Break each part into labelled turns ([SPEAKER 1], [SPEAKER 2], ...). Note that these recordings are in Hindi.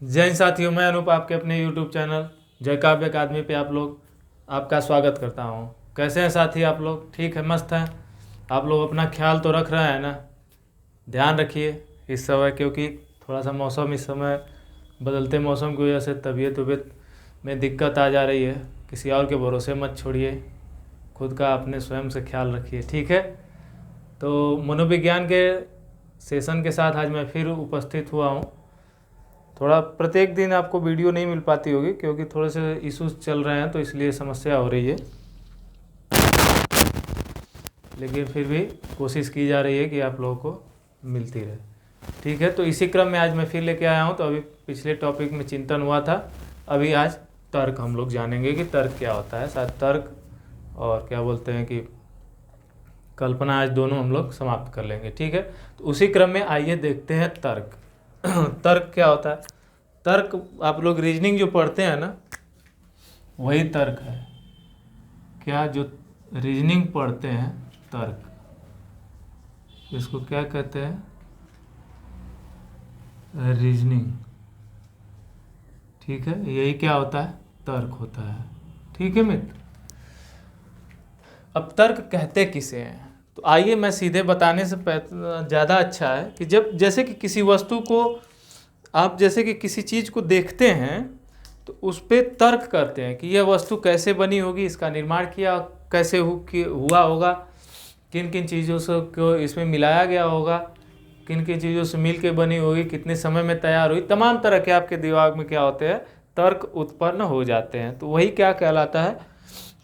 [SPEAKER 1] जय हिंद साथियों, मैं अनूप आपके अपने YouTube चैनल जय काव्य अकादमी पे आपका स्वागत करता हूँ। कैसे हैं साथी आप लोग? ठीक है, मस्त हैं आप लोग? अपना ख्याल तो रख रहे हैं ना? ध्यान रखिए इस समय, क्योंकि थोड़ा सा मौसम इस समय बदलते मौसम की वजह से तबीयत में दिक्कत आ जा रही है। किसी और के भरोसे मत छोड़िए, खुद का अपने स्वयं से ख्याल रखिए, ठीक है? तो मनोविज्ञान के सेशन के साथ आज मैं फिर उपस्थित हुआ हूँ। थोड़ा प्रत्येक दिन आपको वीडियो नहीं मिल पाती होगी क्योंकि थोड़े से इश्यूज चल रहे हैं, तो इसलिए समस्या हो रही है, लेकिन फिर भी कोशिश की जा रही है कि आप लोगों को मिलती रहे, ठीक है? तो इसी क्रम में आज मैं फिर लेके आया हूँ। तो अभी पिछले टॉपिक में चिंतन हुआ था, अभी आज तर्क हम लोग जानेंगे कि तर्क क्या होता है। शायद तर्क और क्या बोलते हैं कि कल्पना, आज दोनों हम लोग समाप्त कर लेंगे, ठीक है? तो उसी क्रम में आइए देखते हैं तर्क। तर्क क्या होता है? तर्क आप लोग रीजनिंग जो पढ़ते हैं ना, वही तर्क है। क्या जो रीजनिंग पढ़ते हैं तर्क, इसको क्या कहते हैं? रीजनिंग, ठीक है? यही क्या होता है? तर्क होता है, ठीक है मित्र? अब तर्क कहते किसे हैं? तो आइए मैं सीधे बताने से ज़्यादा अच्छा है कि जब जैसे कि किसी वस्तु को आप जैसे कि किसी चीज़ को देखते हैं तो उस पर तर्क करते हैं कि यह वस्तु कैसे बनी होगी, इसका निर्माण किया कैसे हुआ होगा, किन किन चीज़ों से को इसमें मिलाया गया होगा, किन किन चीज़ों से मिल के बनी होगी, कितने समय में तैयार हुई, तमाम तरह के आपके दिमाग में क्या होते हैं? तर्क उत्पन्न हो जाते हैं। तो वही क्या कहलाता है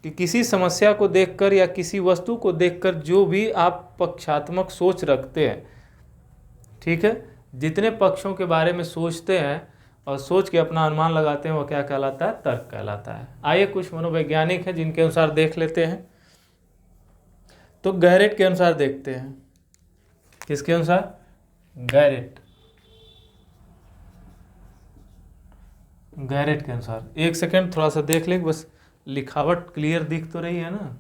[SPEAKER 1] कि किसी समस्या को देखकर या किसी वस्तु को देखकर जो भी आप पक्षात्मक सोच रखते हैं, ठीक है, जितने पक्षों के बारे में सोचते हैं और सोच के अपना अनुमान लगाते हैं, वो क्या कहलाता है? तर्क कहलाता है। आइए कुछ मनोवैज्ञानिक हैं जिनके अनुसार देख लेते हैं। तो गैरेट के अनुसार देखते हैं। किसके अनुसार? गैरेट के अनुसार। एक सेकंड थोड़ा सा देख लें, बस लिखावट क्लियर दिख तो रही है ना?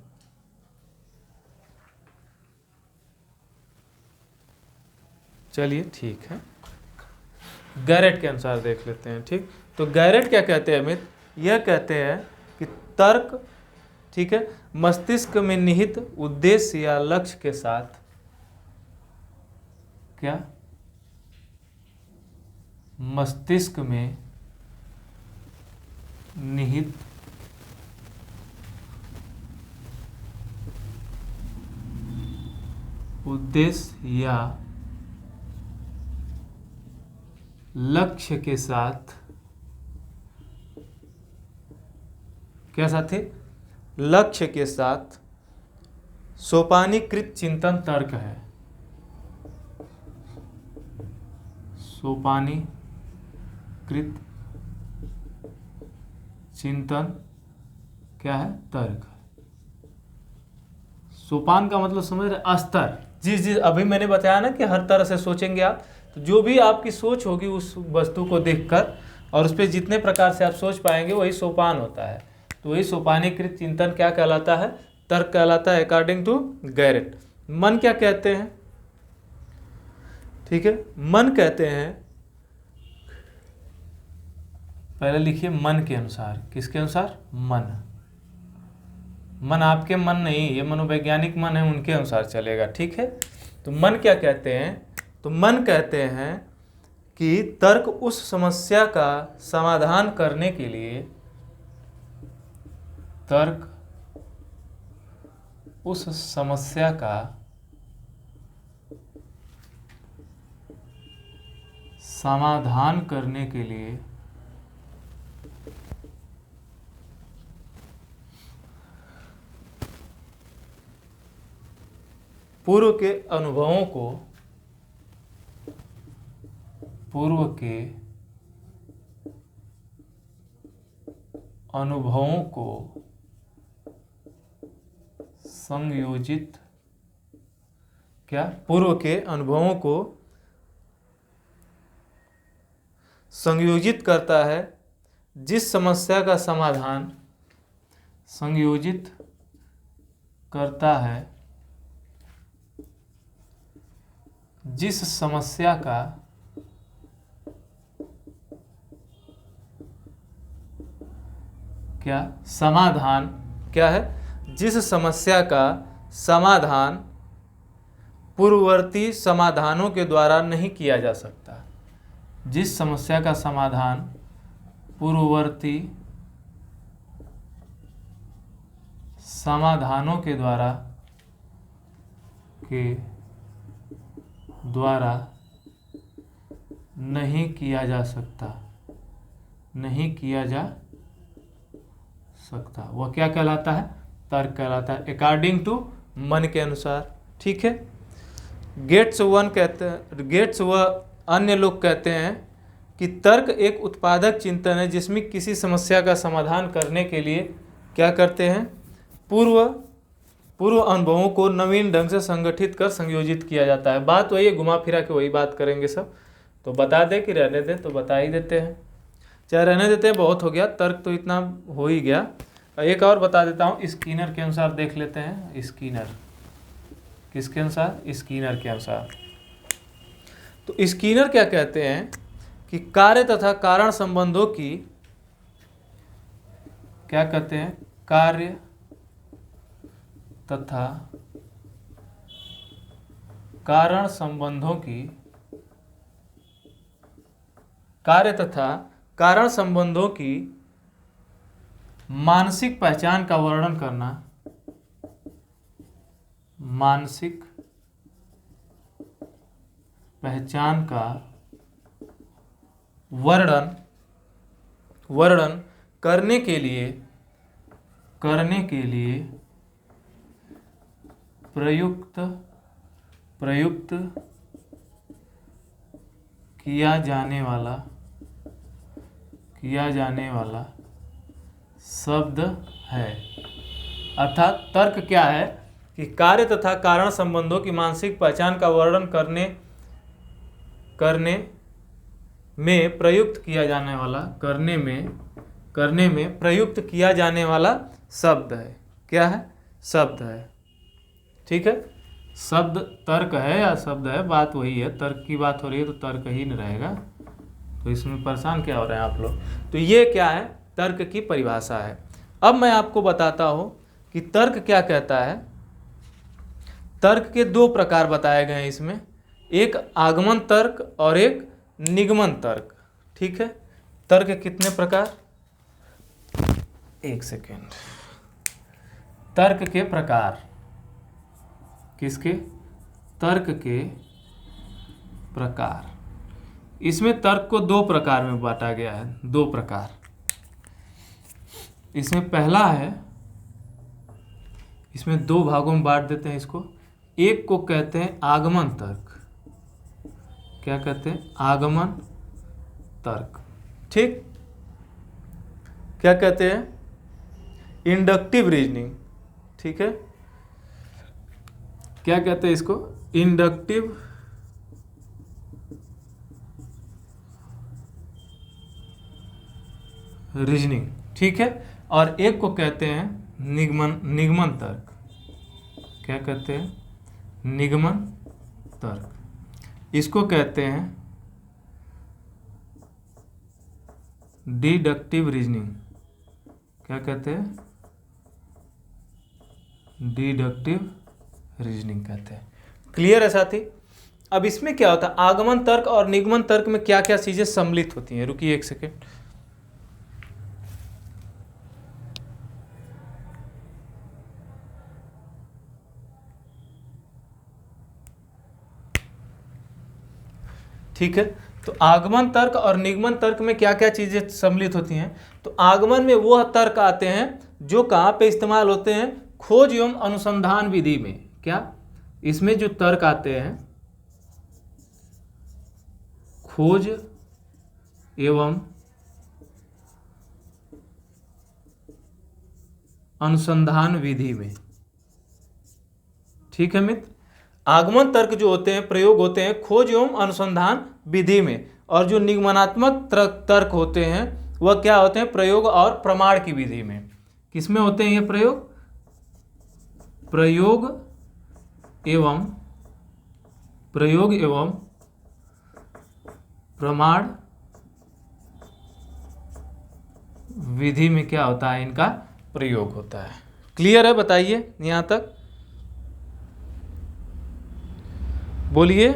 [SPEAKER 1] चलिए ठीक है, गैरेट के अनुसार देख लेते हैं, ठीक? तो गैरेट क्या कहते हैं अमित? यह कहते हैं कि तर्क, ठीक है, मस्तिष्क में निहित उद्देश्य या लक्ष्य के साथ क्या? मस्तिष्क में निहित उद्देश्य या लक्ष्य के साथ, क्या साथी? लक्ष्य के साथ सोपानीकृत चिंतन तर्क है। सोपानीकृत चिंतन क्या है? तर्क। सोपान का मतलब समझ रहे? स्तर। जिस अभी मैंने बताया ना कि हर तरह से सोचेंगे आप, तो जो भी आपकी सोच होगी उस वस्तु को देखकर और उस पर जितने प्रकार से आप सोच पाएंगे, वही सोपान होता है। तो वही सोपानीकृत चिंतन क्या कहलाता है? तर्क कहलाता है, अकॉर्डिंग टू गैरेट। मन क्या कहते हैं? ठीक है, मन कहते हैं, पहले लिखिए मन के अनुसार। किसके अनुसार? मन आपके मन नहीं, ये मनोवैज्ञानिक मन है, उनके अनुसार चलेगा, ठीक है? तो मन क्या कहते हैं? तो मन कहते हैं कि तर्क उस समस्या का समाधान करने के लिए, तर्क उस समस्या का समाधान करने के लिए पूर्व के अनुभवों को संयोजित, क्या? पूर्व के अनुभवों को संयोजित करता है, जिस समस्या का समाधान संयोजित करता है, जिस समस्या का क्या समाधान क्या है, जिस समस्या का समाधान पूर्ववर्ती समाधानों के द्वारा नहीं किया जा सकता, जिस समस्या का समाधान पूर्ववर्ती समाधानों के द्वारा नहीं किया जा सकता, वह क्या कहलाता है, तर्क कहलाता है, अकॉर्डिंग टू मन के अनुसार। ठीक है। गेट्स व अन्य लोग कहते हैं कि तर्क एक उत्पादक चिंतन है जिसमें किसी समस्या का समाधान करने के लिए क्या करते हैं, पूर्व अनुभवों को नवीन ढंग से संगठित कर संयोजित किया जाता है। बात वही है, घुमा फिरा के वही बात करेंगे सब। तो बता दे कि रहने दे तो बता ही देते हैं, चाहे रहने देते हैं, बहुत हो गया, तर्क तो इतना हो ही गया। एक और बता देता हूँ, स्किनर के अनुसार देख लेते हैं। स्किनर किसके अनुसार, स्किनर के अनुसार। तो स्किनर क्या कहते हैं कि कार्य तथा कारण संबंधों की, क्या कहते हैं, कार्य तथा कारण संबंधों की मानसिक पहचान का वर्णन करना, मानसिक पहचान का वर्णन करने के लिए प्रयुक्त किया जाने वाला शब्द है। अर्थात तर्क क्या है कि कार्य तथा कारण संबंधों की मानसिक पहचान का वर्णन करने में प्रयुक्त किया जाने वाला, करने में प्रयुक्त किया जाने वाला शब्द है। क्या है, शब्द है। ठीक है, शब्द तर्क है या शब्द है, बात वही है। तर्क की बात हो रही है तो तर्क ही नहीं रहेगा, तो इसमें परेशान क्या हो रहे हैं आप लोग। तो ये क्या है, तर्क की परिभाषा है। अब मैं आपको बताता हूँ कि तर्क क्या कहता है। तर्क के दो प्रकार बताए गए हैं इसमें, एक आगमन तर्क और एक निगमन तर्क। ठीक है, तर्क कितने प्रकार, एक सेकेंड, तर्क के प्रकार, किसके, तर्क के प्रकार। इसमें तर्क को दो प्रकार में बांटा गया है, दो प्रकार। इसमें पहला है, इसमें दो भागों में बांट देते हैं इसको। एक को कहते हैं आगमन तर्क, क्या कहते हैं, आगमन तर्क। ठीक, क्या कहते हैं, इंडक्टिव रीजनिंग। ठीक है, क्या कहते हैं इसको, इंडक्टिव रीजनिंग। ठीक है, और एक को कहते हैं निगमन तर्क। क्या कहते हैं, निगमन तर्क। इसको कहते हैं डिडक्टिव रीजनिंग। क्या कहते हैं, डिडक्टिव रीजनिंग कहते हैं। क्लियर है साथी। अब इसमें क्या होता है, आगमन तर्क और निगमन तर्क में क्या क्या चीजें सम्मिलित होती हैं। रुकिए एक सेकेंड। ठीक है, तो आगमन तर्क और निगमन तर्क में क्या क्या चीजें सम्मिलित होती हैं। तो आगमन में वह तर्क आते हैं जो कहाँ पे इस्तेमाल होते हैं, खोज एवं अनुसंधान विधि में। क्या, इसमें जो तर्क आते हैं खोज एवं अनुसंधान विधि में। ठीक है मित्र, आगमन तर्क जो होते हैं, प्रयोग होते हैं खोज एवं अनुसंधान विधि में, और जो निगमनात्मक तर्क होते हैं वह क्या होते हैं, प्रयोग और प्रमाण की विधि में। किसमें होते हैं ये प्रयोग, प्रयोग एवं प्रमाण विधि में क्या होता है, इनका प्रयोग होता है। क्लियर है, बताइए यहाँ तक, बोलिए।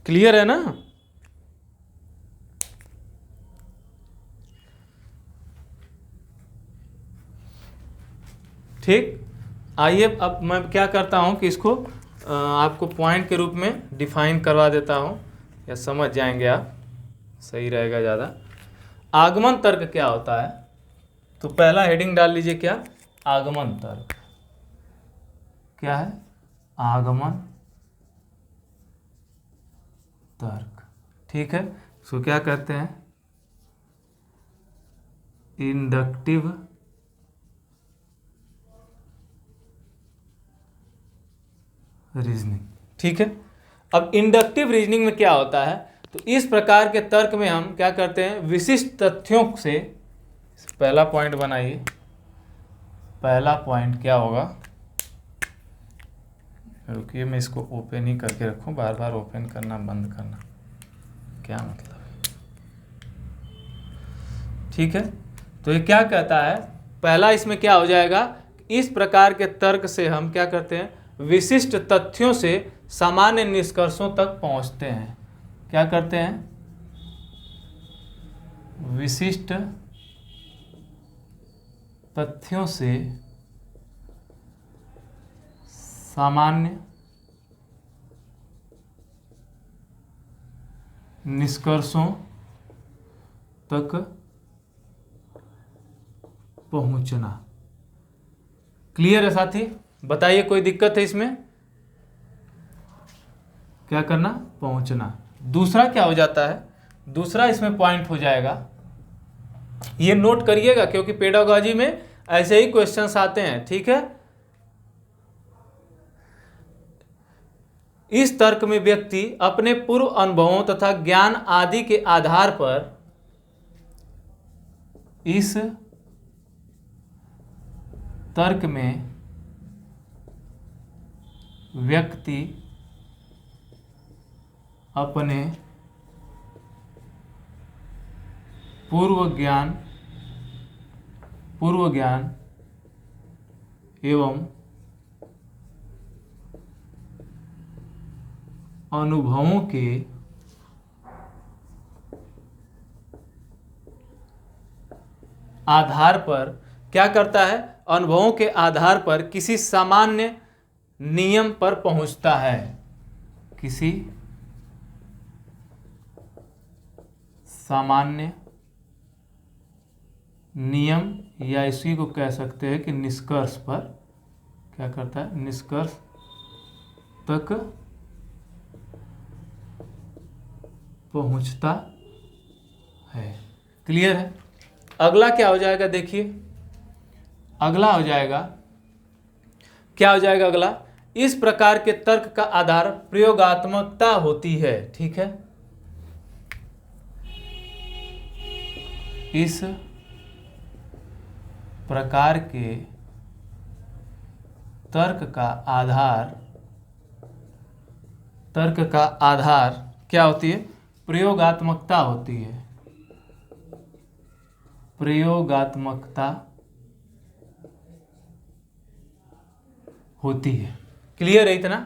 [SPEAKER 1] क्लियर है ना? ठीक, आइए अब मैं क्या करता हूँ कि इसको आपको पॉइंट के रूप में डिफाइन करवा देता हूँ, या समझ जाएंगे आप, सही रहेगा ज़्यादा। आगमन तर्क क्या होता है? तो पहला हेडिंग डाल लीजिए, क्या? आगमन तर्क। क्या है? आगमन तर्क। ठीक है, इसको क्या कहते हैं? Inductive reasoning. ठीक है, अब इंडक्टिव रीजनिंग में क्या होता है? तो इस प्रकार के तर्क में हम क्या करते हैं, विशिष्ट तथ्यों से, पहला पॉइंट बनाइए, पहला पॉइंट क्या होगा, रुकिए मैं इसको ओपन ही करके रखूं, बार बार ओपन करना बंद करना क्या मतलब है। ठीक है, तो ये क्या कहता है, पहला इसमें क्या हो जाएगा, इस प्रकार के तर्क से हम क्या करते हैं, विशिष्ट तथ्यों से सामान्य निष्कर्षों तक पहुंचते हैं। क्या करते हैं? विशिष्ट तथ्यों से सामान्य निष्कर्षों तक पहुंचना। क्लियर है साथी? बताइए, कोई दिक्कत है इसमें? क्या करना? पहुंचना। दूसरा क्या हो जाता है, दूसरा इसमें पॉइंट हो जाएगा, ये नोट करिएगा क्योंकि पेडागोजी में ऐसे ही क्वेश्चंस आते हैं। ठीक है, इस तर्क में व्यक्ति अपने पूर्व अनुभवों तथा ज्ञान आदि के आधार पर, इस तर्क में व्यक्ति अपने पूर्व ज्ञान एवं अनुभवों के आधार पर क्या करता है, अनुभवों के आधार पर किसी सामान्य नियम पर पहुंचता है, किसी सामान्य नियम, या इसी को कह सकते हैं कि निष्कर्ष पर क्या करता है, निष्कर्ष तक पहुंचता है। क्लियर है? अगला क्या हो जाएगा, देखिए अगला हो जाएगा, क्या हो जाएगा अगला, इस प्रकार के तर्क का आधार प्रयोगात्मकता होती है। ठीक है, इस प्रकार के तर्क का आधार क्या होती है, प्रयोगात्मकता होती है, प्रयोगात्मकता होती है। क्लियर है इतना?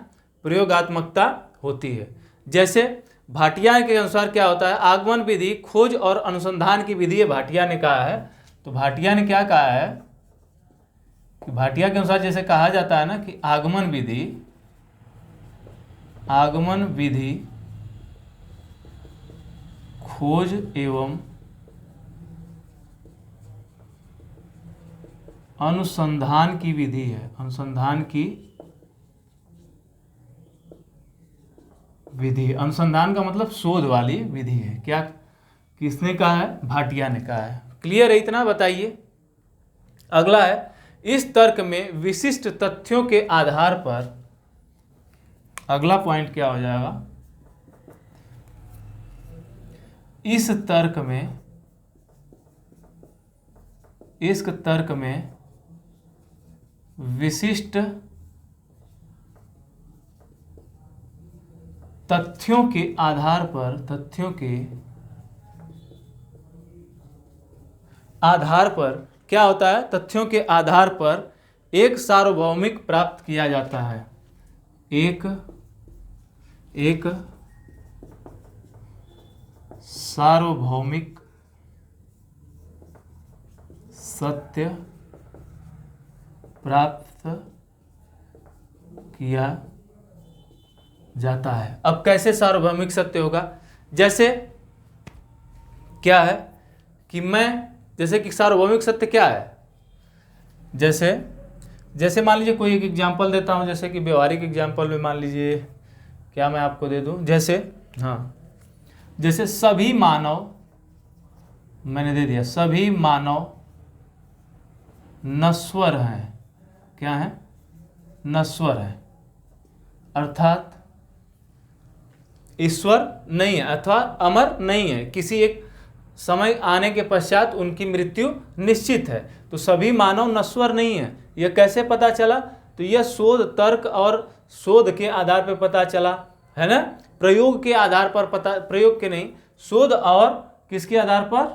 [SPEAKER 1] प्रयोगात्मकता होती है। जैसे भाटिया के अनुसार क्या होता है, आगमन विधि खोज और अनुसंधान की विधि है, भाटिया ने कहा है। तो भाटिया ने क्या कहा है कि भाटिया के अनुसार जैसे कहा जाता है ना कि आगमन विधि खोज एवं अनुसंधान की विधि है, अनुसंधान की विधि, अनुसंधान का मतलब शोध वाली विधि है। क्या किसने कहा है? भाटिया ने कहा है। क्लियर है इतना? बताइए। अगला है, इस तर्क में विशिष्ट तथ्यों के आधार पर, अगला पॉइंट क्या हो जाएगा, इस तर्क में विशिष्ट तथ्यों के आधार पर क्या होता है, तथ्यों के आधार पर एक सार्वभौमिक प्राप्त किया जाता है, एक सार्वभौमिक सत्य प्राप्त किया जाता है। अब कैसे सार्वभौमिक सत्य होगा, जैसे क्या है कि जैसे कि सार्वभौमिक सत्य क्या है, जैसे मान लीजिए कोई एक एग्जांपल देता हूं, जैसे कि व्यवहारिक एग्जांपल में मान लीजिए क्या मैं आपको दे दूं, जैसे सभी मानव, मैंने दे दिया, सभी मानव नश्वर हैं, क्या है, नश्वर है, अर्थात ईश्वर नहीं है अथवा अमर नहीं है, किसी एक समय आने के पश्चात उनकी मृत्यु निश्चित है। तो सभी मानव नश्वर नहीं है, यह कैसे पता चला, तो यह शोध, तर्क और शोध के आधार पर पता चला है ना, प्रयोग के आधार पर पता, प्रयोग के नहीं, शोध और किसके आधार पर,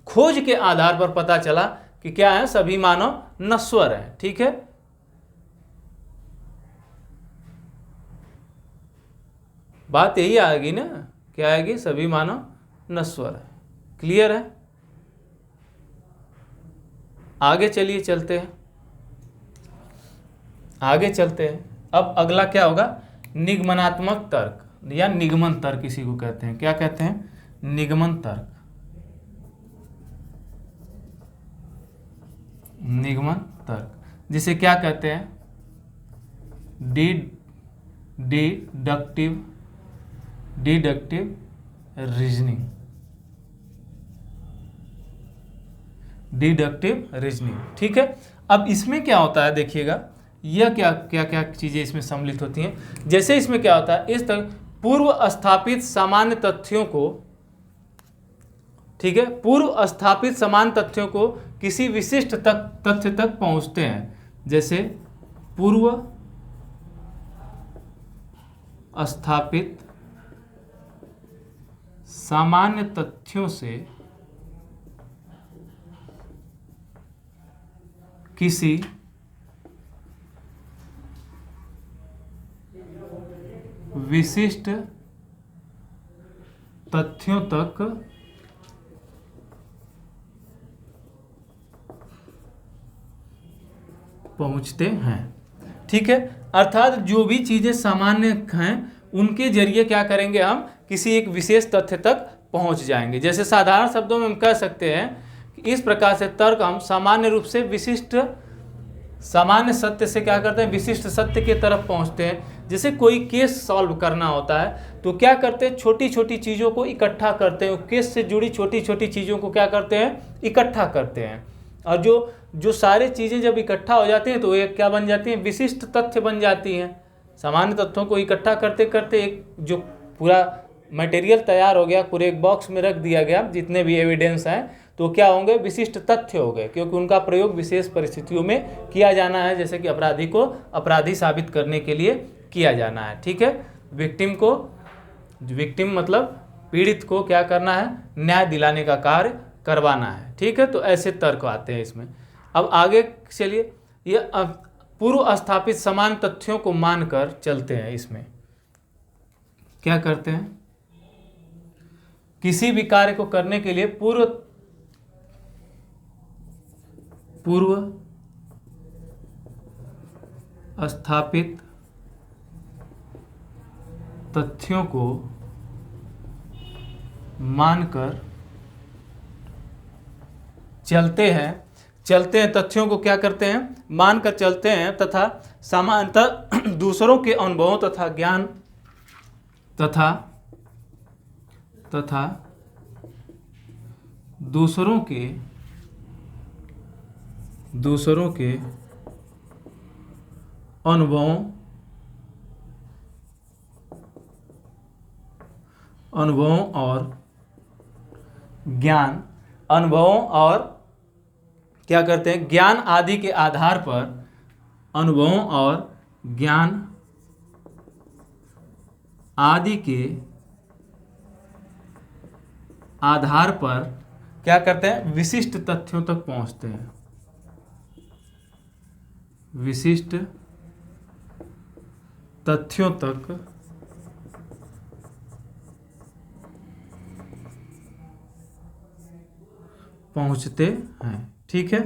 [SPEAKER 1] खोज के आधार पर पता चला कि क्या है, सभी मानव नश्वर है। ठीक है, बात यही आएगी ना, क्या आएगी, सभी मानव नश्वर है। क्लियर है, आगे चलिए, आगे चलते हैं। अब अगला क्या होगा, निगमनात्मक तर्क या निगमन तर्क इसी को कहते हैं, क्या कहते हैं, निगमन तर्क, निगमन तर्क, जिसे क्या कहते हैं, डिडक्टिव रीजनिंग, ठीक है। अब इसमें क्या होता है, देखिएगा यह क्या चीजें इसमें सम्मिलित होती हैं। जैसे इसमें क्या होता है, इस तरह पूर्व स्थापित सामान्य तथ्यों को, ठीक है, पूर्व स्थापित सामान्य तथ्यों को किसी विशिष्ट तथ्य तक पहुंचते हैं। जैसे पूर्व स्थापित सामान्य तथ्यों से किसी विशिष्ट तथ्यों तक पहुंचते हैं। ठीक है, अर्थात जो भी चीजें सामान्य हैं उनके जरिए क्या करेंगे, हम किसी एक विशेष तथ्य तक पहुंच जाएंगे। जैसे साधारण शब्दों में हम कह सकते हैं कि इस प्रकार से तर्क हम सामान्य रूप से सामान्य सत्य से क्या करते हैं, विशिष्ट सत्य की तरफ पहुंचते हैं। जैसे कोई केस सॉल्व करना होता है तो क्या करते हैं, छोटी छोटी चीज़ों को इकट्ठा करते हैं, केस से जुड़ी छोटी छोटी चीज़ों को क्या करते हैं, इकट्ठा करते हैं। और जो सारी चीज़ें जब इकट्ठा हो जाती हैं तो ये क्या बन जाती हैं, विशिष्ट तथ्य बन जाती हैं। सामान्य तथ्यों को इकट्ठा करते करते एक जो पूरा मटेरियल तैयार हो गया, पूरे एक बॉक्स में रख दिया गया, जितने भी एविडेंस हैं तो क्या होंगे, विशिष्ट तथ्य हो गए, क्योंकि उनका प्रयोग विशेष परिस्थितियों में किया जाना है। जैसे कि अपराधी को अपराधी साबित करने के लिए किया जाना है। ठीक है, विक्टिम मतलब पीड़ित को क्या करना है, न्याय दिलाने का कार्य करवाना है। ठीक है, तो ऐसे तर्क आते हैं इसमें। अब आगे चलिए, ये पूर्व स्थापित समान तथ्यों को मानकर चलते हैं। इसमें क्या करते हैं, किसी भी कार्य को करने के लिए पूर्व स्थापित तथ्यों को मानकर चलते हैं, तथ्यों को क्या करते हैं, मानकर चलते हैं, तथा सामान्यतः दूसरों के अनुभवों तथा ज्ञान तथा दूसरों के अनुभवों और क्या करते हैं, ज्ञान आदि के आधार पर, अनुभवों और ज्ञान आदि के आधार पर क्या करते हैं, विशिष्ट तथ्यों तक पहुंचते हैं। विशिष्ट तथ्यों तक पहुंचते हैं। ठीक है,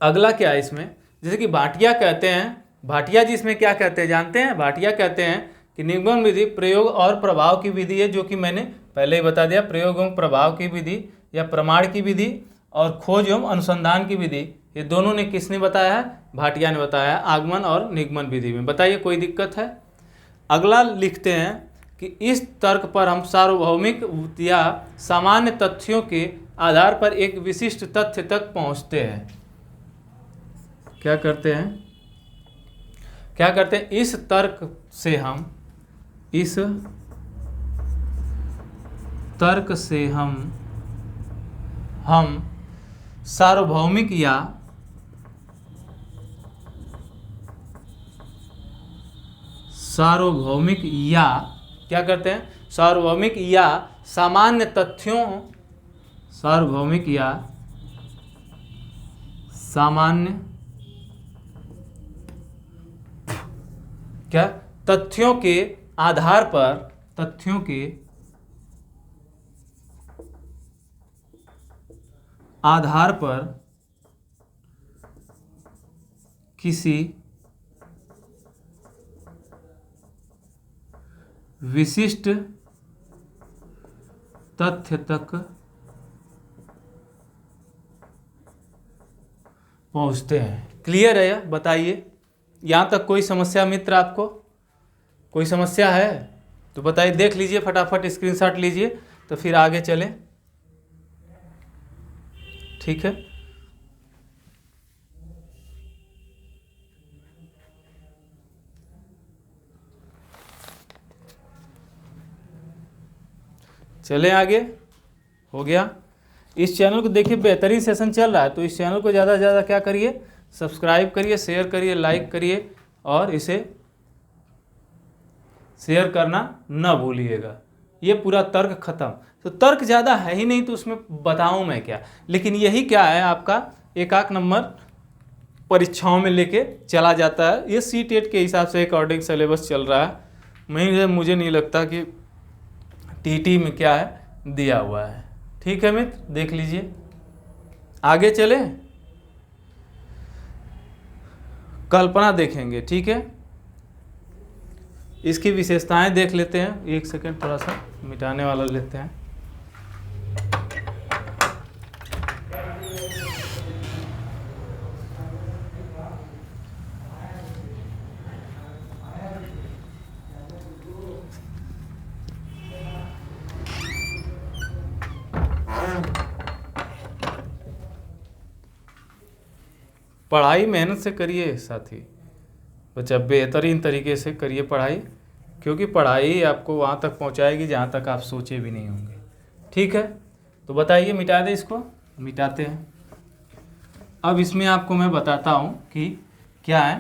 [SPEAKER 1] अगला क्या है इसमें, जैसे कि भाटिया कहते हैं, भाटिया जी इसमें क्या कहते हैं जानते हैं, भाटिया कहते हैं कि निगमन विधि प्रयोग और प्रभाव की विधि है, जो कि मैंने पहले ही बता दिया, प्रयोग एवं प्रभाव की विधि या प्रमाण की विधि और खोज एवं अनुसंधान की विधि, ये दोनों ने किसने बताया है, भाटिया ने बताया है, आगमन और निगमन विधि में। बताइए कोई दिक्कत है। अगला लिखते हैं कि इस तर्क पर हम सार्वभौमिक या सामान्य तथ्यों के आधार पर एक विशिष्ट तथ्य तक पहुंचते हैं। क्या करते हैं, क्या करते हैं, इस तर्क से हम सार्वभौमिक या क्या करते हैं, सार्वभौमिक या सामान्य तथ्यों, सार्वभौमिक या सामान्य क्या तथ्यों के आधार पर, तथ्यों के आधार पर किसी विशिष्ट तथ्य तक पहुंचते हैं। क्लियर है? बताइए, यहाँ तक कोई समस्या मित्र, आपको कोई समस्या है तो बताइए, देख लीजिए फटाफट, स्क्रीनशॉट लीजिए तो फिर आगे चलें। ठीक है, चलें आगे। हो गया। इस चैनल को देखिए, बेहतरीन सेशन चल रहा है, तो इस चैनल को ज़्यादा से ज़्यादा क्या करिए, सब्सक्राइब करिए, शेयर करिए, लाइक करिए और इसे शेयर करना न भूलिएगा। ये पूरा तर्क खत्म, तो तर्क ज़्यादा है ही नहीं तो उसमें बताऊं मैं क्या, लेकिन यही क्या है, आपका एक नंबर परीक्षाओं में लेके चला जाता है। ये सी-टेट के हिसाब से अकॉर्डिंग सिलेबस चल रहा है, मुझे नहीं लगता कि टीटी में क्या है दिया हुआ है। ठीक है मित्र, देख लीजिए। आगे चले, कल्पना देखेंगे। ठीक है, इसकी विशेषताएं देख लेते हैं। एक सेकंड, थोड़ा सा मिटाने वाला लेते हैं। पढ़ाई मेहनत से करिए साथी, बच्चा बेहतरीन तरीके से करिए पढ़ाई, क्योंकि पढ़ाई आपको वहाँ तक पहुँचाएगी जहाँ तक आप सोचे भी नहीं होंगे। ठीक है, तो बताइए, मिटा दें इसको, मिटाते हैं। अब इसमें आपको मैं बताता हूँ कि क्या है,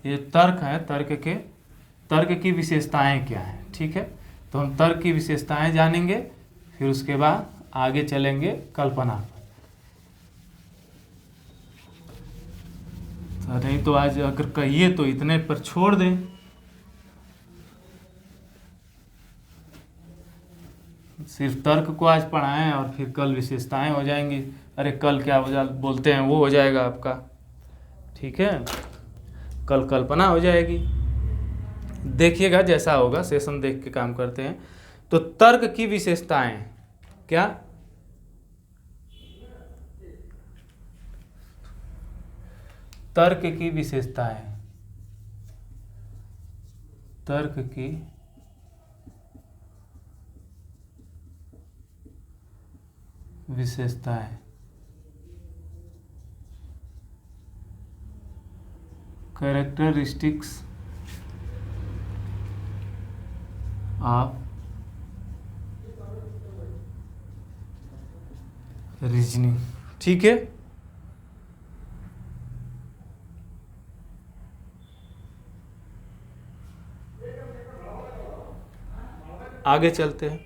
[SPEAKER 1] ये तर्क है, तर्क की विशेषताएं क्या हैं। ठीक है, तो हम तर्क की विशेषताएं जानेंगे, फिर उसके बाद आगे चलेंगे कल्पना पर। नहीं तो आज अगर कहिए तो इतने पर छोड़ दें। सिर्फ तर्क को आज पढ़ाएं और फिर कल विशेषताएं हो जाएंगी। अरे कल क्या बोलते हैं, वो हो जाएगा आपका। ठीक है, कल कल्पना हो जाएगी। देखिएगा जैसा होगा, सेशन देख के काम करते हैं। तो तर्क की विशेषताएं क्या, तर्क की विशेषताएं, तर्क की विशेषताएं, कैरेक्टरिस्टिक्स ऑफ रीजनिंग। ठीक है, आगे चलते हैं।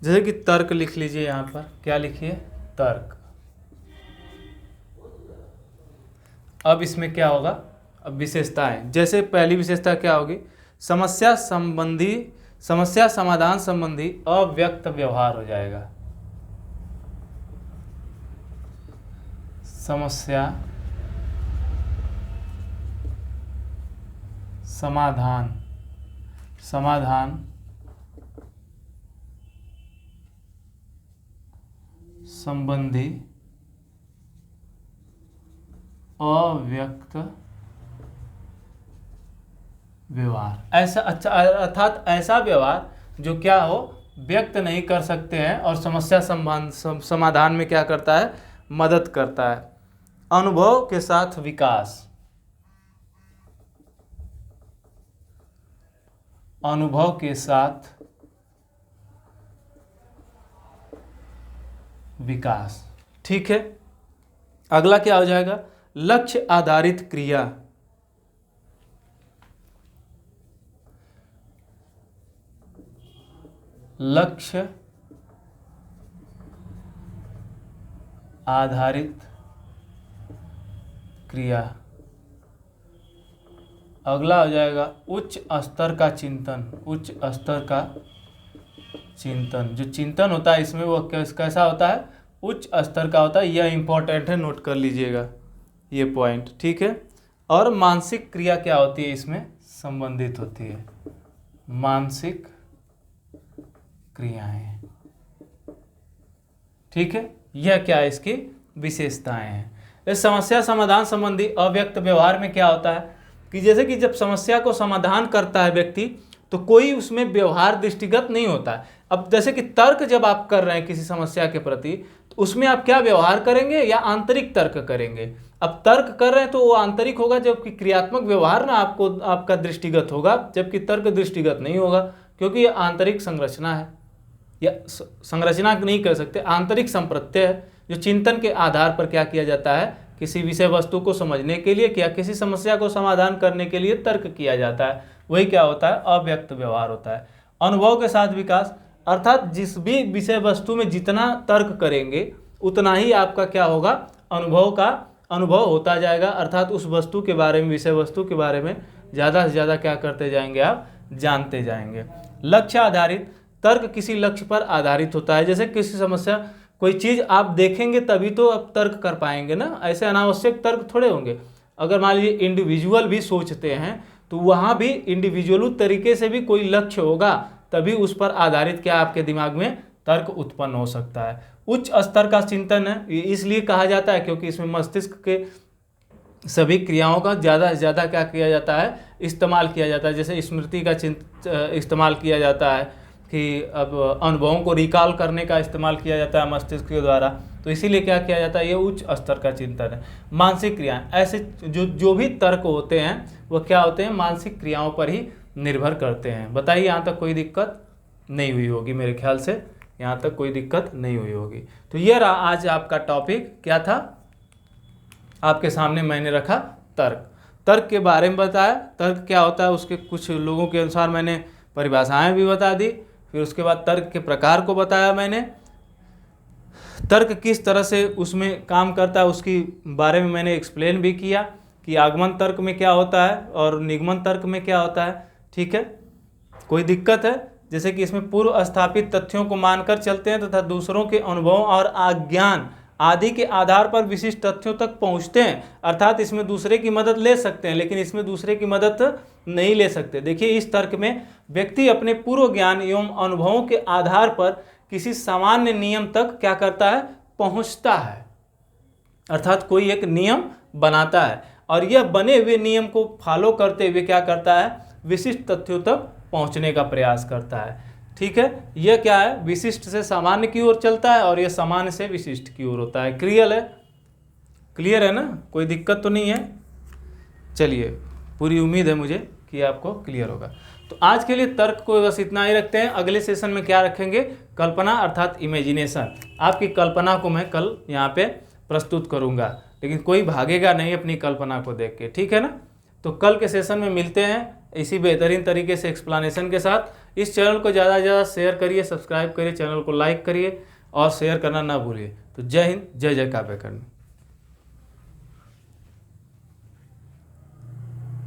[SPEAKER 1] जैसे कि तर्क लिख लीजिए, यहाँ पर क्या लिखिए, तर्क। अब इसमें क्या होगा, अब विशेषताएं। जैसे पहली विशेषता क्या होगी, समस्या समाधान संबंधी अव्यक्त व्यवहार हो जाएगा। समस्या समाधान संबंधी अव्यक्त व्यवहार। ऐसा अच्छा, अर्थात ऐसा व्यवहार जो क्या हो, व्यक्त नहीं कर सकते हैं और समस्या समाधान में क्या करता है, मदद करता है। अनुभव के साथ विकास, अनुभव के साथ विकास। ठीक है, अगला क्या हो जाएगा, लक्ष्य आधारित क्रिया। लक्ष्य आधारित क्रिया। अगला हो जाएगा उच्च स्तर का चिंतन। उच्च स्तर का चिंतन, जो चिंतन होता है इसमें वो कैसा होता है, उच्च स्तर का होता है। यह इंपॉर्टेंट है, नोट कर लीजिएगा ये पॉइंट। ठीक है, और मानसिक क्रिया क्या होती है, इसमें संबंधित होती है मानसिक क्रियाएं। ठीक है, यह क्या है, इसकी विशेषताएं हैं। इस समस्या समाधान संबंधी अव्यक्त व्यवहार में क्या होता है कि जैसे कि जब समस्या को समाधान करता है व्यक्ति, तो कोई उसमें व्यवहार दृष्टिगत नहीं होता है। अब जैसे कि तर्क जब आप कर रहे हैं किसी समस्या के प्रति, तो उसमें आप क्या व्यवहार करेंगे या आंतरिक तर्क करेंगे। अब तर्क कर रहे हैं तो वो आंतरिक होगा, जबकि क्रियात्मक व्यवहार ना आपका दृष्टिगत होगा, जबकि तर्क दृष्टिगत नहीं होगा, क्योंकि ये आंतरिक संरचना है, या संरचना नहीं कर सकते, आंतरिक संप्रत्यय है, जो चिंतन के आधार पर क्या किया जाता है, किसी विषय वस्तु को समझने के लिए या किसी समस्या को समाधान करने के लिए तर्क किया जाता है। वही क्या होता है, अव्यक्त व्यवहार होता है। अनुभव के साथ विकास, अर्थात जिस भी विषय वस्तु में जितना तर्क करेंगे उतना ही आपका क्या होगा, अनुभव होता जाएगा। अर्थात उस वस्तु के बारे में, विषय वस्तु के बारे में ज़्यादा से ज़्यादा क्या करते जाएंगे, आप जानते जाएंगे। लक्ष्य आधारित, तर्क किसी लक्ष्य पर आधारित होता है। जैसे किसी समस्या, कोई चीज़ आप देखेंगे तभी तो आप तर्क कर पाएंगे ना, ऐसे अनावश्यक तर्क थोड़े होंगे। अगर मान लीजिए इंडिविजुअल भी सोचते हैं तो वहाँ भी इंडिविजुअल तरीके से भी कोई लक्ष्य होगा, तभी उस पर आधारित क्या आपके दिमाग में तर्क उत्पन्न हो सकता है। उच्च स्तर का चिंतन है, ये इसलिए कहा जाता है क्योंकि इसमें मस्तिष्क के सभी क्रियाओं का ज़्यादा से ज़्यादा क्या किया जाता है, इस्तेमाल किया जाता है। जैसे स्मृति का इस्तेमाल किया जाता है, कि अब अनुभवों को रिकॉल करने का इस्तेमाल किया जाता है मस्तिष्क के द्वारा, तो इसीलिए क्या किया जाता है, ये उच्च स्तर का चिंतन है। मानसिक क्रियाएं, ऐसे जो भी तर्क होते हैं वो क्या होते हैं, मानसिक क्रियाओं पर ही निर्भर करते हैं। बताइए, यहाँ तक कोई दिक्कत नहीं हुई होगी, मेरे ख्याल से यहाँ तक कोई दिक्कत नहीं हुई होगी। तो ये रहा आज आपका टॉपिक, क्या था आपके सामने मैंने रखा, तर्क के बारे में बताया। तर्क क्या होता है उसके कुछ लोगों के अनुसार मैंने परिभाषाएं भी बता दी, फिर उसके बाद तर्क के प्रकार को बताया मैंने, तर्क किस तरह से उसमें काम करता है उसकी बारे में मैंने एक्सप्लेन भी किया कि आगमन तर्क में क्या होता है और निगमन तर्क में क्या होता है। ठीक है, कोई दिक्कत है, जैसे कि इसमें पूर्व स्थापित तथ्यों को मानकर चलते हैं तथा दूसरों के अनुभवों और अज्ञान आदि के आधार पर विशिष्ट तथ्यों तक पहुंचते हैं। अर्थात इसमें दूसरे की मदद ले सकते हैं, लेकिन इसमें दूसरे की मदद नहीं ले सकते। देखिए, इस तर्क में व्यक्ति अपने पूर्व ज्ञान एवं अनुभवों के आधार पर किसी सामान्य नियम तक क्या करता है, पहुंचता है। अर्थात कोई एक नियम बनाता है और यह बने हुए नियम को फॉलो करते हुए क्या करता है, विशिष्ट तथ्यों तक पहुंचने का प्रयास करता है। ठीक है, यह क्या है, विशिष्ट से सामान्य की ओर चलता है और यह सामान्य से विशिष्ट की ओर होता है। क्लियर है ना, कोई दिक्कत तो नहीं है। चलिए, पूरी उम्मीद है मुझे कि आपको क्लियर होगा। तो आज के लिए तर्क को बस इतना ही रखते हैं। अगले सेशन में क्या रखेंगे, कल्पना अर्थात इमेजिनेशन। आपकी कल्पना को मैं कल यहाँ पे प्रस्तुत करूँगा, लेकिन कोई भागेगा नहीं अपनी कल्पना को देख के, ठीक है ना। तो कल के सेशन में मिलते हैं इसी बेहतरीन तरीके से एक्सप्लेनेशन के साथ। इस चैनल को ज़्यादा से ज़्यादा शेयर करिए, सब्सक्राइब करिए, चैनल को लाइक करिए और शेयर करना ना भूलिए। तो जय हिंद, जय जय काव्य कर्मी।